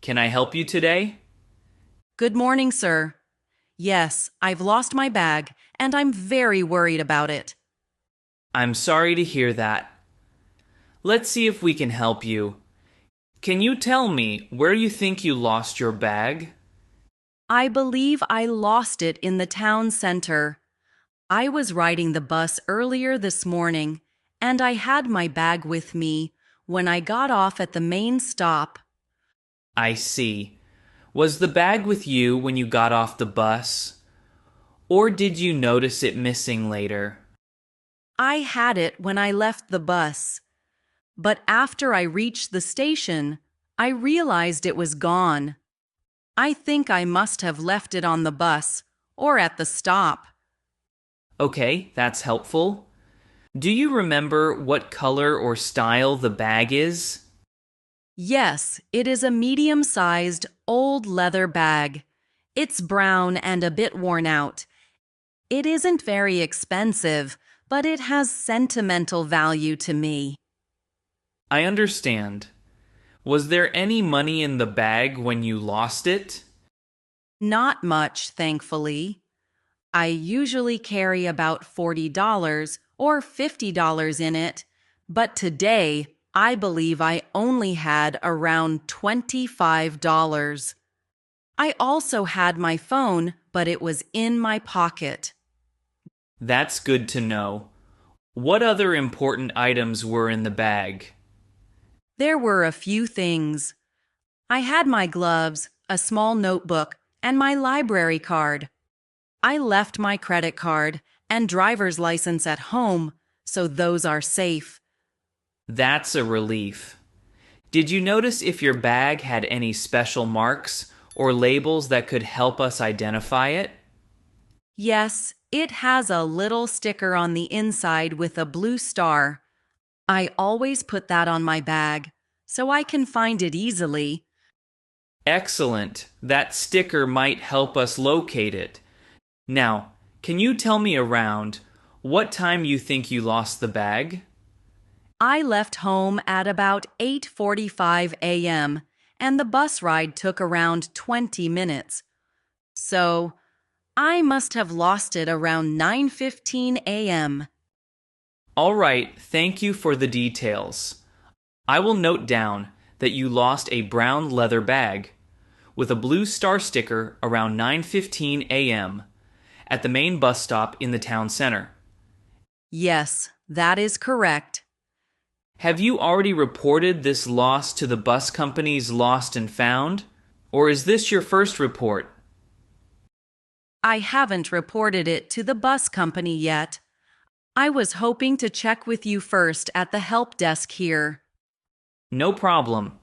Can I help you today? Good morning, sir. Yes, I've lost my bag, and I'm very worried about it. I'm sorry to hear that. Let's see if we can help you. Can you tell me where you think you lost your bag? I believe I lost it in the town center. I was riding the bus earlier this morning, and I had my bag with me when I got off at the main stop. I see. Was the bag with you when you got off the bus? Or did you notice it missing later? I had it when I left the bus, but after I reached the station, I realized it was gone. I think I must have left it on the bus or at the stop. Okay, that's helpful. Do you remember what color or style the bag is? Yes, it is a medium-sized, old leather bag. It's brown and a bit worn out. It isn't very expensive, but it has sentimental value to me. I understand. Was there any money in the bag when you lost it? Not much, thankfully. I usually carry about $40 or $50 in it, but today I believe I only had around $25. I also had my phone, but it was in my pocket. That's good to know. What other important items were in the bag? There were a few things. I had my gloves, a small notebook, and my library card. I left my credit card and driver's license at home, so those are safe. That's a relief. Did you notice if your bag had any special marks or labels that could help us identify it? Yes, it has a little sticker on the inside with a blue star. I always put that on my bag, so I can find it easily. Excellent. That sticker might help us locate it. Now, can you tell me around what time you think you lost the bag? I left home at about 8:45 a.m., and the bus ride took around 20 minutes. So, I must have lost it around 9:15 a.m. All right, thank you for the details. I will note down that you lost a brown leather bag with a blue star sticker around 9:15 a.m. at the main bus stop in the town center. Yes, that is correct. Have you already reported this loss to the bus company's Lost and Found? Or is this your first report? I haven't reported it to the bus company yet. I was hoping to check with you first at the help desk here. No problem.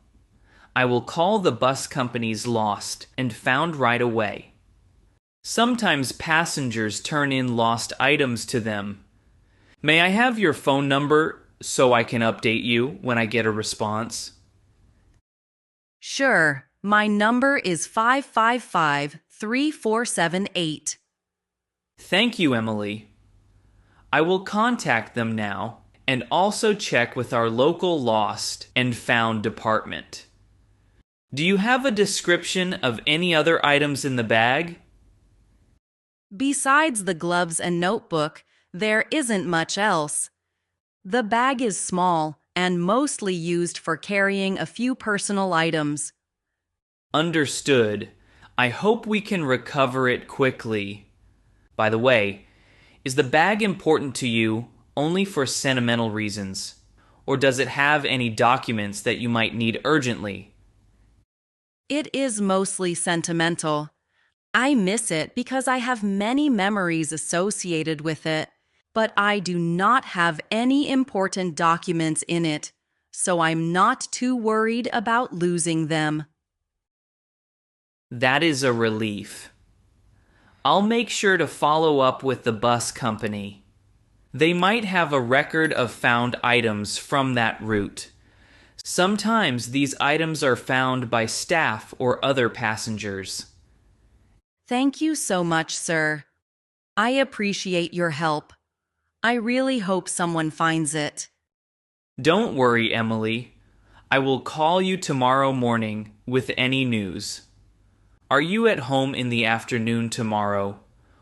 I will call the bus company's Lost and Found right away. Sometimes passengers turn in lost items to them. May I have your phone number so I can update you when I get a response? Sure, my number is 555-3478. Thank you, Emily. I will contact them now and also check with our local Lost and Found department. Do you have a description of any other items in the bag? Besides the gloves and notebook, there isn't much else. The bag is small and mostly used for carrying a few personal items. Understood. I hope we can recover it quickly. By the way, is the bag important to you only for sentimental reasons? Or does it have any documents that you might need urgently? It is mostly sentimental. I miss it because I have many memories associated with it, but I do not have any important documents in it, so I'm not too worried about losing them. That is a relief. I'll make sure to follow up with the bus company. They might have a record of found items from that route. Sometimes these items are found by staff or other passengers. Thank you so much, sir. I appreciate your help. I really hope someone finds it. Don't worry, Emily. I will call you tomorrow morning with any news. Are you at home in the afternoon tomorrow,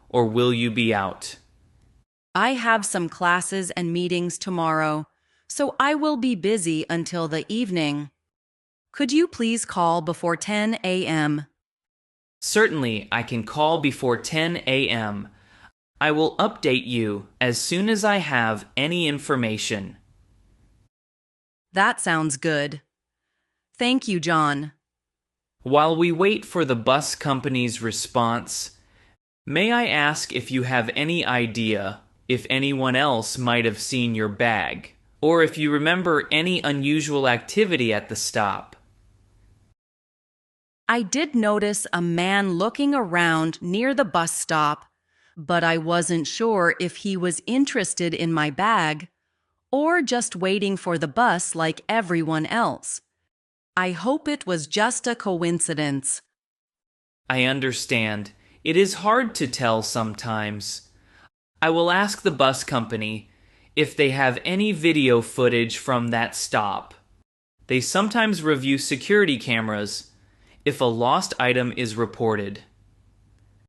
or will you be out? I have some classes and meetings tomorrow, so I will be busy until the evening. Could you please call before 10 a.m.? Certainly, I can call before 10 a.m. I will update you as soon as I have any information. That sounds good. Thank you, John. While we wait for the bus company's response, may I ask if you have any idea if anyone else might have seen your bag, or if you remember any unusual activity at the stop? I did notice a man looking around near the bus stop, but I wasn't sure if he was interested in my bag or just waiting for the bus like everyone else. I hope it was just a coincidence. I understand. It is hard to tell sometimes. I will ask the bus company if they have any video footage from that stop. They sometimes review security cameras if a lost item is reported.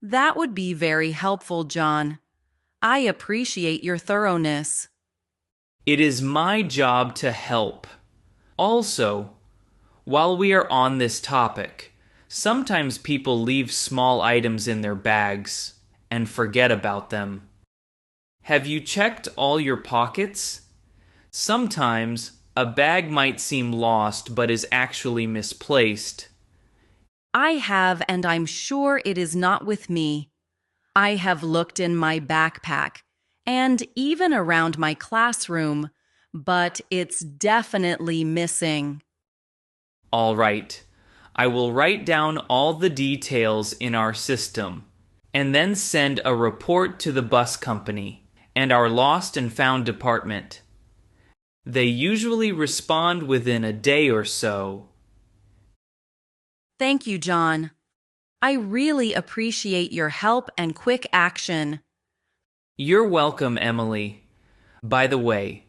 That would be very helpful, John. I appreciate your thoroughness. It is my job to help. Also, while we are on this topic, sometimes people leave small items in their bags and forget about them. Have you checked all your pockets? Sometimes a bag might seem lost but is actually misplaced. I have, and I'm sure it is not with me. I have looked in my backpack and even around my classroom, but it's definitely missing. All right, I will write down all the details in our system and then send a report to the bus company and our lost and found department. They usually respond within a day or so. Thank you, John. I really appreciate your help and quick action. You're welcome, Emily. By the way,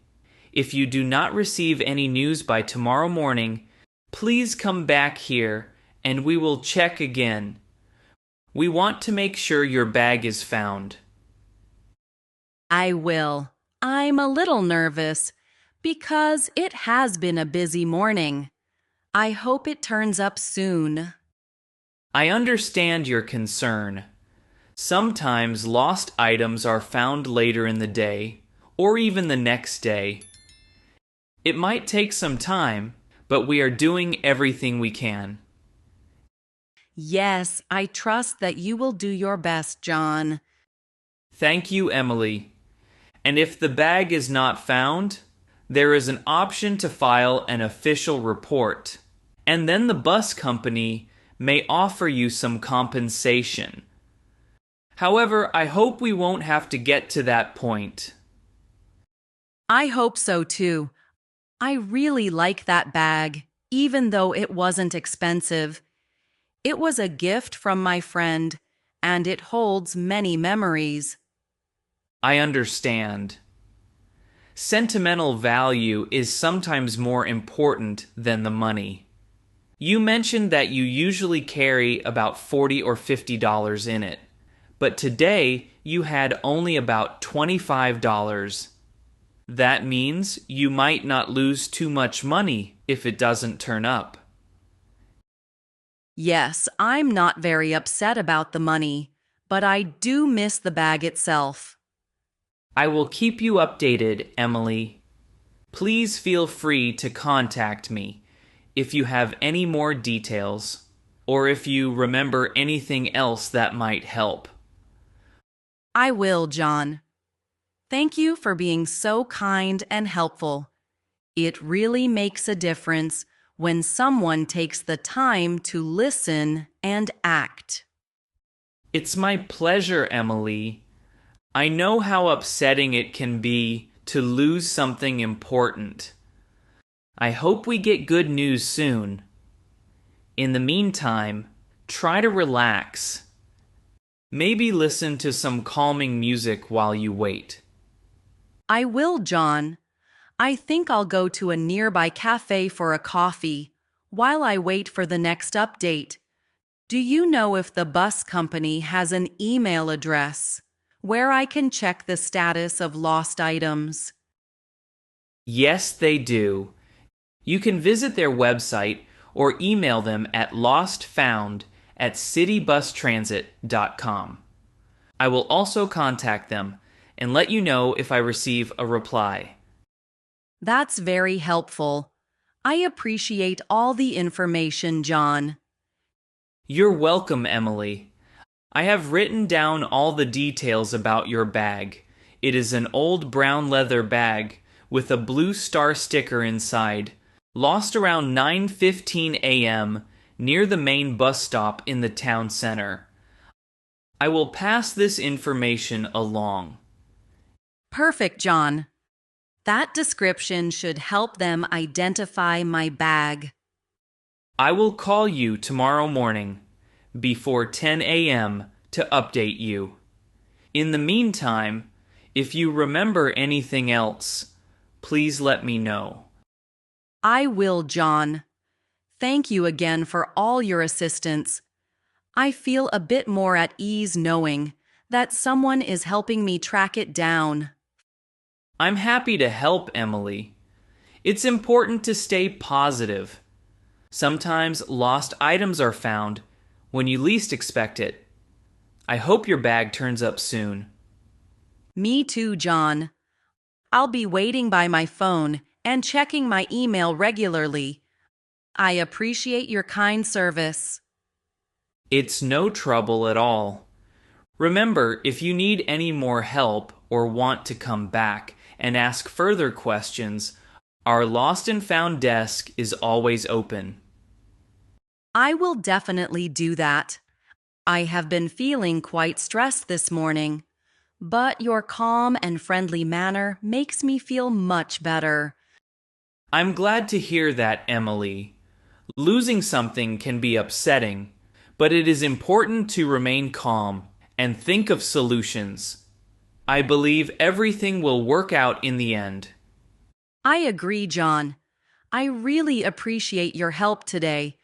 if you do not receive any news by tomorrow morning, please come back here and we will check again. We want to make sure your bag is found. I will. I'm a little nervous because it has been a busy morning. I hope it turns up soon. I understand your concern. Sometimes lost items are found later in the day, or even the next day. It might take some time, but we are doing everything we can. Yes, I trust that you will do your best, John. Thank you, Emily. And if the bag is not found, there is an option to file an official report, and then the bus company may offer you some compensation. However, I hope we won't have to get to that point. I hope so too. I really like that bag, even though it wasn't expensive. It was a gift from my friend, and it holds many memories. I understand. Sentimental value is sometimes more important than the money. You mentioned that you usually carry about $40 or $50 in it, but today you had only about $25. That means you might not lose too much money if it doesn't turn up. Yes, I'm not very upset about the money, but I do miss the bag itself. I will keep you updated, Emily. Please feel free to contact me if you have any more details, or if you remember anything else that might help. I will, John. Thank you for being so kind and helpful. It really makes a difference when someone takes the time to listen and act. It's my pleasure, Emily. I know how upsetting it can be to lose something important. I hope we get good news soon. In the meantime, try to relax. Maybe listen to some calming music while you wait. I will, John. I think I'll go to a nearby cafe for a coffee While I wait for the next update, do you know if the bus company has an email address where I can check the status of lost items? Yes, they do. You can visit their website or email them at lostfound@citybustransit.com. I will also contact them and let you know if I receive a reply. That's very helpful. I appreciate all the information, John. You're welcome, Emily. I have written down all the details about your bag. It is an old brown leather bag with a blue star sticker inside, lost around 9:15 a.m. near the main bus stop in the town center. I will pass this information along. Perfect, John. That description should help them identify my bag. I will call you tomorrow morning before 10 a.m. to update you. In the meantime, if you remember anything else, please let me know. I will, John. Thank you again for all your assistance. I feel a bit more at ease knowing that someone is helping me track it down. I'm happy to help, Emily. It's important to stay positive. Sometimes lost items are found when you least expect it. I hope your bag turns up soon. Me too, John. I'll be waiting by my phone and checking my email regularly. I appreciate your kind service. It's no trouble at all. Remember, if you need any more help or want to come back and ask further questions, our Lost and Found desk is always open. I will definitely do that. I have been feeling quite stressed this morning, but your calm and friendly manner makes me feel much better. I'm glad to hear that, Emily. Losing something can be upsetting, but it is important to remain calm and think of solutions. I believe everything will work out in the end. I agree, John. I really appreciate your help today.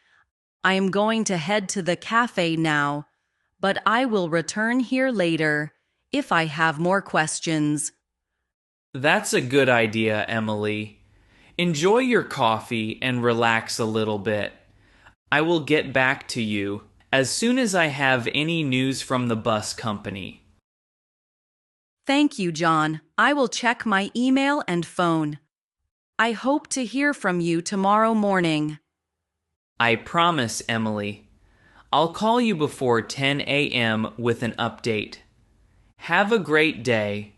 I am going to head to the cafe now, but I will return here later if I have more questions. That's a good idea, Emily. Enjoy your coffee and relax a little bit. I will get back to you as soon as I have any news from the bus company. Thank you, John. I will check my email and phone. I hope to hear from you tomorrow morning. I promise, Emily. I'll call you before 10 a.m. with an update. Have a great day,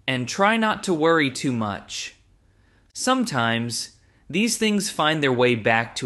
and try not to worry too much. Sometimes, these things find their way back to